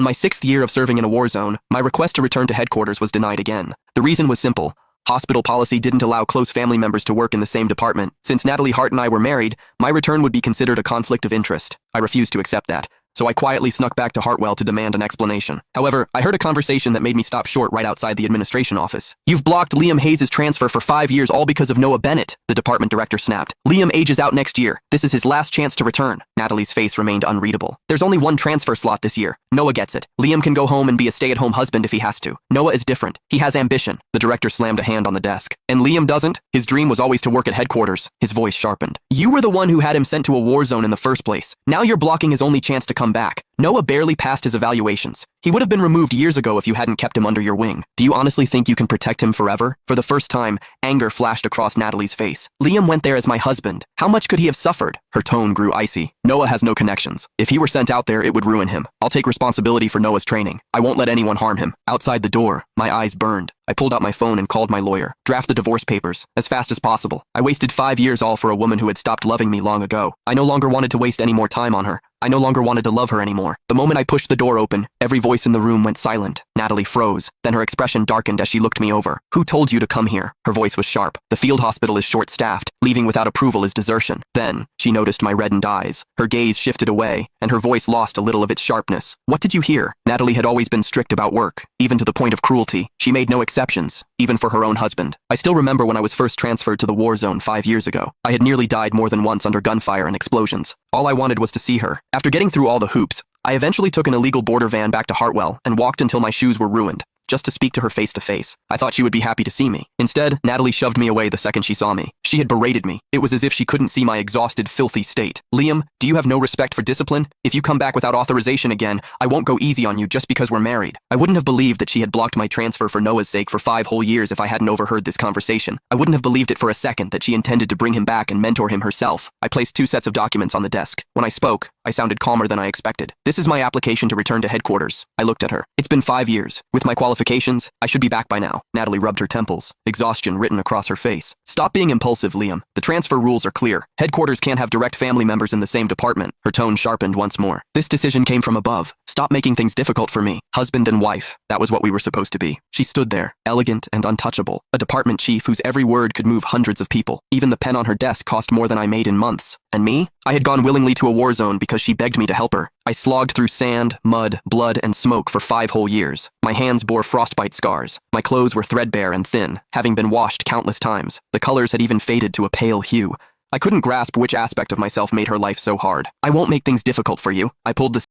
In my 6th year of serving in a war zone, my request to return to headquarters was denied again. The reason was simple. Hospital policy didn't allow close family members to work in the same department. Since Natalie Hart and I were married, my return would be considered a conflict of interest. I refused to accept that, so I quietly snuck back to Hartwell to demand an explanation. However, I heard a conversation that made me stop short right outside the administration office. "You've blocked Liam Hayes' transfer for 5 years all because of Noah Bennett," the department director snapped. "Liam ages out next year. This is his last chance to return." Natalie's face remained unreadable. "There's only one transfer slot this year. Noah gets it. Liam can go home and be a stay-at-home husband if he has to. Noah is different. He has ambition." The director slammed a hand on the desk. "And Liam doesn't? His dream was always to work at headquarters." His voice sharpened. "You were the one who had him sent to a war zone in the first place. Now you're blocking his only chance to come back. Noah barely passed his evaluations. He would have been removed years ago if you hadn't kept him under your wing. Do you honestly think you can protect him forever?" For the first time, anger flashed across Natalie's face. "Liam went there as my husband. How much could he have suffered?" Her tone grew icy. "Noah has no connections. If he were sent out there, it would ruin him. I'll take responsibility for Noah's training. I won't let anyone harm him." Outside the door, my eyes burned. I pulled out my phone and called my lawyer. "Draft the divorce papers, as fast as possible. I wasted 5 years all for a woman who had stopped loving me long ago. I no longer wanted to waste any more time on her. I no longer wanted to love her anymore." The moment I pushed the door open, every voice in the room went silent. Natalie froze. Then her expression darkened as she looked me over. "Who told you to come here?" Her voice was sharp. "The field hospital is short-staffed. Leaving without approval is desertion." Then, she noticed my reddened eyes. Her gaze shifted away, and her voice lost a little of its sharpness. "What did you hear?" Natalie had always been strict about work, even to the point of cruelty. She made no exceptions, even for her own husband. I still remember when I was first transferred to the war zone 5 years ago. I had nearly died more than once under gunfire and explosions. All I wanted was to see her. After getting through all the hoops, I eventually took an illegal border van back to Hartwell and walked until my shoes were ruined, just to speak to her face to face. I thought she would be happy to see me. Instead, Natalie shoved me away the second she saw me. She had berated me. It was as if she couldn't see my exhausted, filthy state. "Liam, do you have no respect for discipline? If you come back without authorization again, I won't go easy on you just because we're married." I wouldn't have believed that she had blocked my transfer for Noah's sake for 5 whole years if I hadn't overheard this conversation. I wouldn't have believed it for a second that she intended to bring him back and mentor him herself. I placed 2 sets of documents on the desk. When I spoke, I sounded calmer than I expected. "This is my application to return to headquarters." I looked at her. "It's been 5 years. With my qualifications, I should be back by now." Natalie rubbed her temples, exhaustion written across her face. "Stop being impulsive, Liam. The transfer rules are clear. Headquarters can't have direct family members in the same department." Her tone sharpened once more. "This decision came from above. Stop making things difficult for me. Husband and wife, that was what we were supposed to be." She stood there, elegant and untouchable, a department chief whose every word could move hundreds of people. Even the pen on her desk cost more than I made in months. And me? I had gone willingly to a war zone because she begged me to help her. I slogged through sand, mud, blood, and smoke for 5 whole years. My hands bore frostbite scars. My clothes were threadbare and thin, having been washed countless times. The colors had even faded to a pale hue. I couldn't grasp which aspect of myself made her life so hard. "I won't make things difficult for you." I pulled the